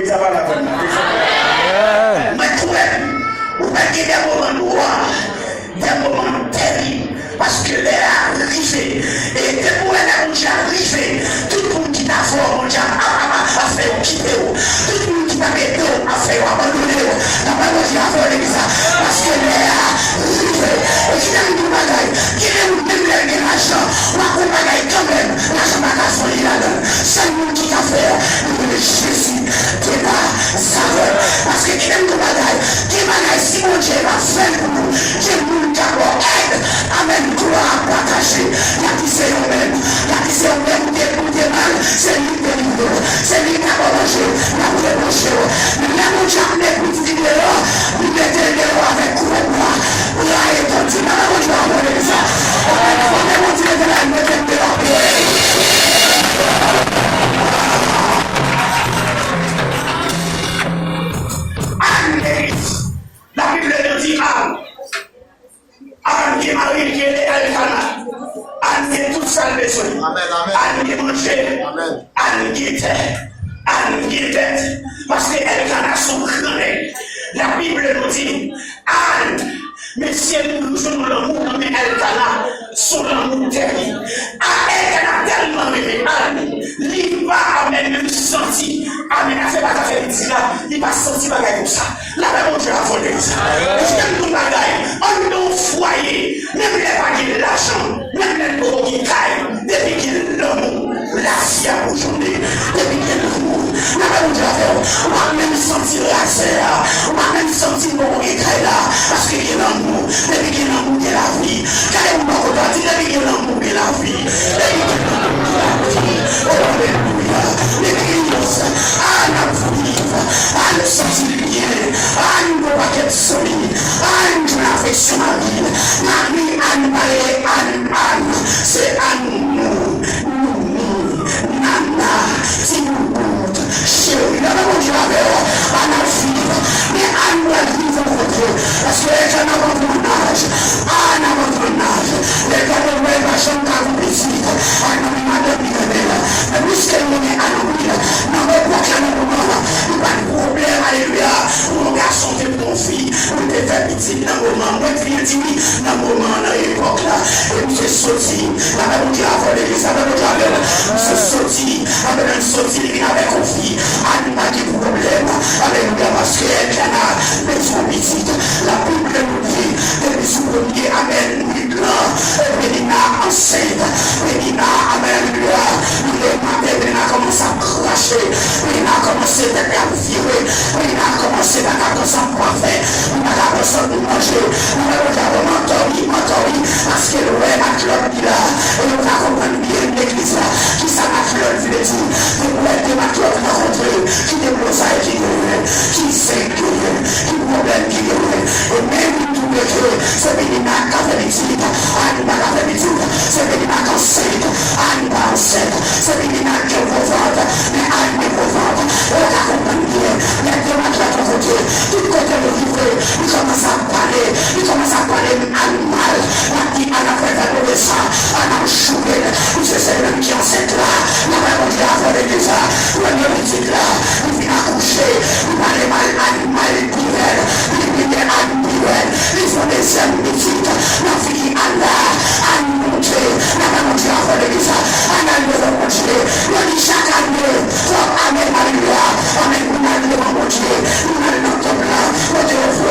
ça va la bonne. Mais toi-même, vous avez des moments noirs, des moments terribles, parce que les arrivés, et des moments où j'ai arrivé, tout le monde qui t'a fait, a fait quitter, tout le monde qui t'a aidé, a fait abandonner, n'a pas mangé à faire l'église, parce que les arrivés, et qui n'a pas de bagaille, qui n'a pas de l'argent, on a un bagaille quand même, l'argent n'a pas de là-dedans, c'est le monde qui t'a fait, le Jésus, qui est là, ça va, parce que qui n'a pas de bagaille, qui bagaille, si mon Dieu va faire pour nous, qui est le monde qui a aide, amen, gloire à partager, il y a qui c'est eux-mêmes, il y a qui c'est eux-mêmes, des mal, c'est lui qui est libre, c'est lui qui a mangé, il a voulu manger, mais mon Dieu a amené pour dire dehors, vous mettez dehors avec couronne, vous l'avez entendu, mais mon Dieu a amené ça, mon Dieu de la mettez dehors. La Bible nous dit Anne qui est mariée, qui est Elkanah, Anne qui est toute seule besoin, Anne qui est mangée, Anne qui était, parce que Elkanah sont grands. La Bible nous dit Anne, mais si nous jouons l'amour, mais Elkanah sont l'amour terrible. Elkanah tellement aimé Anne, il va même senti, Amen, a fait pas faire ici là, il va sentir bagaille comme ça. Là, même Dieu a volé ça. Je t'aime tout bagaille, on dans foyer, même les bagailles de l'argent, même les gros qui caillent, depuis qu'il l'amour, la vie a aujourd'hui, depuis qu'il l'amour, là, même Dieu a fait, on va même sentir la serre, on va même sentir mon qui caille là, parce qu'il y a l'amour, depuis qu'il l'amour de la vie, car on va regarder, depuis qu'il l'amour de la vie, depuis qu'il l'amour de la vie, alléluia, depuis Anne vive, Anne sentit bien, Anne ne pas qu'être solide, Anne de l'affection Marie, Anne Marie, Anne, c'est Anne nous, Nana, si nous monte, chérie, là mon Dieu Anne vive, mais Anne doit vivre en votre, parce que les gens n'ont pas mon âge, Anne a votre âge, les gars de moi, ma chambre à vous petite, Anne m'a donné mais puisqu'elle est à nous, non mais pour qu'elle nous demande, il n'y a pas de problème, alléluia, mon garçon de ton fille, on te fait petit dans le moment, moi je viens dire, dans le moment, dans l'époque là, et nous sommes sortis, la même qui a volé, ça va nous dire, nous sommes sortis, avec un sorti, il avait confié, à nous pas de problème, alléluia, parce qu'elle a maison petite, la Bible nous dit, depuis ce premier, amen, migrant, Bénina enceinte, Bénina, alléluia, il a commencé à cracher, il a commencé à virer, il a commencé à commencer à parfait, il a commencé à manger, il a commencé à mentorer, parce que le roi a clope là, et on a compris bien l'église là, qui ça m'a clope, il dit, il voulait que ma clope rencontrer, qui déblosa et qui sait qui problème qui est, et même tout le jeu, c'est Bénina qui a fait les titres, Anne n'a pas fait les titres, c'est Bénina qui enceinte, Anne n'a pas enceinte, c'est Bénina qui est pauvre, mais Anne est pauvre, on a compris bien, les deux matchs à ton côté, tout côté de vivre, il commence à parler animal, la petite Anne a fait valorer ça, Anne a choué, c'est même qui est enceinte là, la même on dit à faire des ça, le petit là, il vient accoucher, il va aller mal animal, il vient animal, ils font des ailes petites, la fille Anne monté, la même on dit à faire des ça, Anne a continuer, on dit chaque année, amen, alléluia, amen, on a le devant continuer, on a le nom là, on te offre,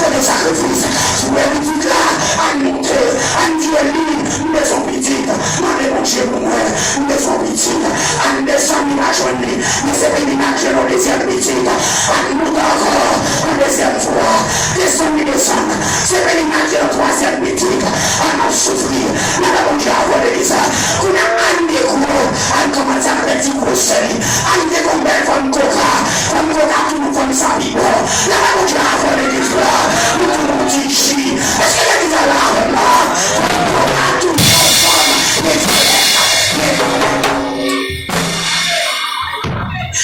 on te sacrifice, sur les petites là, Anne monté, Anne dit une maison petite, on est mon Dieu pour moi, une maison petite, Anne descend, il a joigné, mais c'est pas une image de nos désirs petites, Anne monte encore, on deuxième fois, descend, c'est pas une image de nos troisième petite, Anne a souffert, on a mon Dieu à voir les ça, on a Anne des cours, Anne commence à faire des conseils, Anne des combats comme coca, tout le monde comme ça, libre, là, mon Dieu à voir les là, nous tout le monde dit, est-ce qu'il y a des alarmes là, on a tout le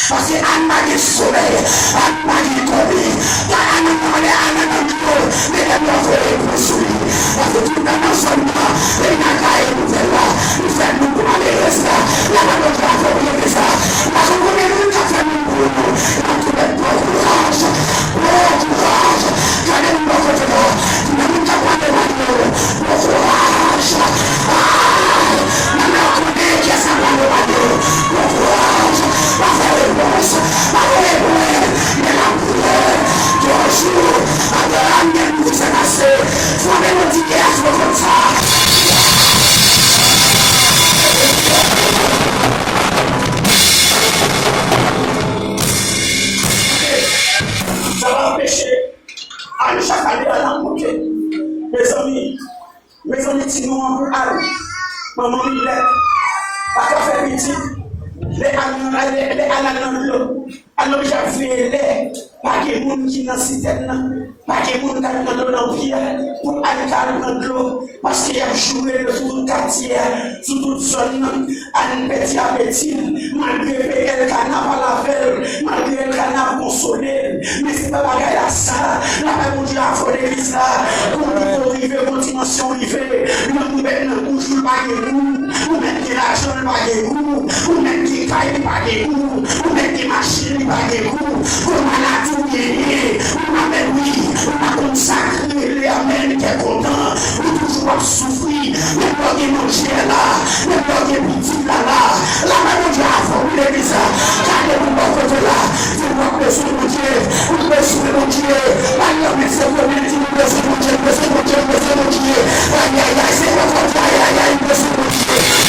parce que Anne m'a dit sommeil, Anne m'a dit tomber, Anne m'a dit mais elle m'a fait pour sourire, parce que tout le monde ensemble, et n'a qu'à être nouvelle là, nous faisons nous pour aller rester là, la maman va faire bien que ça, parce qu'on est nous qui a fait nous pour nous, pas empêcher. À chaque année, à la montée. Mes amis, si nous en parlons, maman, il est, pas qu'à faire petit, les alors j'ai fait les, pas que les gens qui dans la cité, pas que les gens qui dans l'empire, pour aller dans l'eau, parce qu'il y a joué sur tout le quartier, sur toute zone, à petit à petit, malgré le canard à la veille, malgré le canard consolé, mais c'est pas bagaille à ça, la même Dieu a fait l'église là, pour nous arriver, pour dimension arriver, nous mettons dans bouche, nous mettons l'argent, nous mettons des cailles, nous mettons des machines, nous mettons des coups, pour maladie guérie, nous avons consacré les amènes qui est content, nous toujours souffrir, nous avons mangé là, nous avons petit là, la même Dieu a formé l'église, regardez-vous mon côté là, c'est moi qui suis mon Dieu, vous suis mon Dieu, aïe, c'est mon Dieu, c'est mon Dieu, c'est mon Dieu, c'est mon Dieu, aïe, aïe, c'est mon Dieu, aïe, aïe, c'est mon Dieu,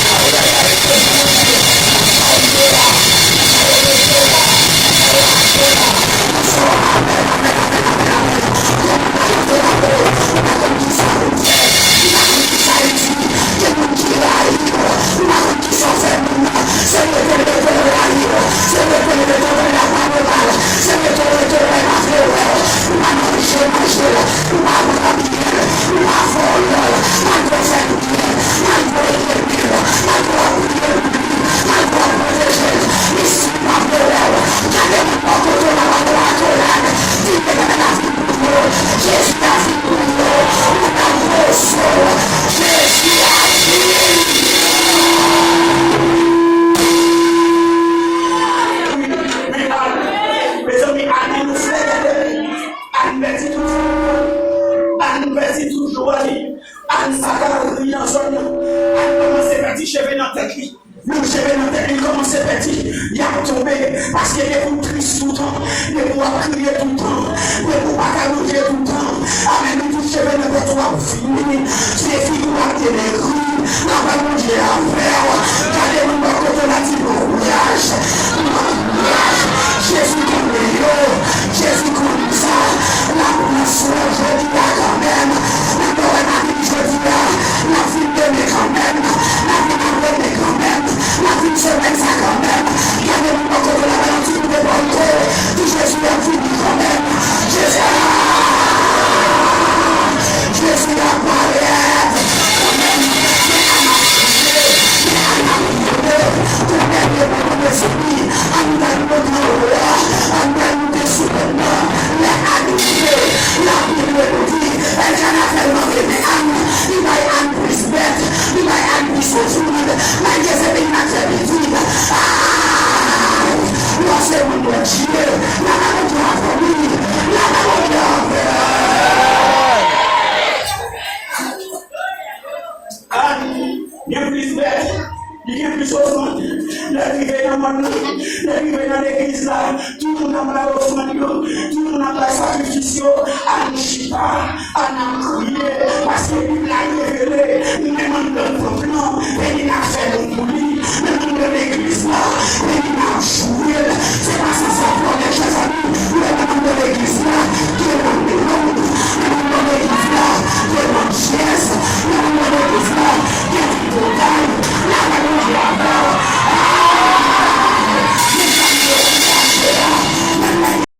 parce qu'il est pour triste tout le temps, il est pour crier tout le temps, il est pour bagarouiller tout le temps. Amen, nous tous cheveux de toi fini, c'est figure de les rues, la bagarouiller à faire, regardez-nous dans le côté de la mariage, Jésus comme Léo, Jésus comme ça, la puissance, je dis quand même, la vie, je dis la vie de mes quand même, la vie de mes quand même, la vie de semaine ça quand même, regardez-nous dans le côté de la maladie de bonté, Jésus a fini quand même, Jésus a parlé, quand même, il y a plus souvent, l'arrivée dans le monde, l'arrivée dans l'église là, tout le monde a la offrande, tout le monde a la sacrifice, à nous chita, à nous crier, parce que Bible a révélé, même dans le plan, et il a fait le poulie, même dans l'église là,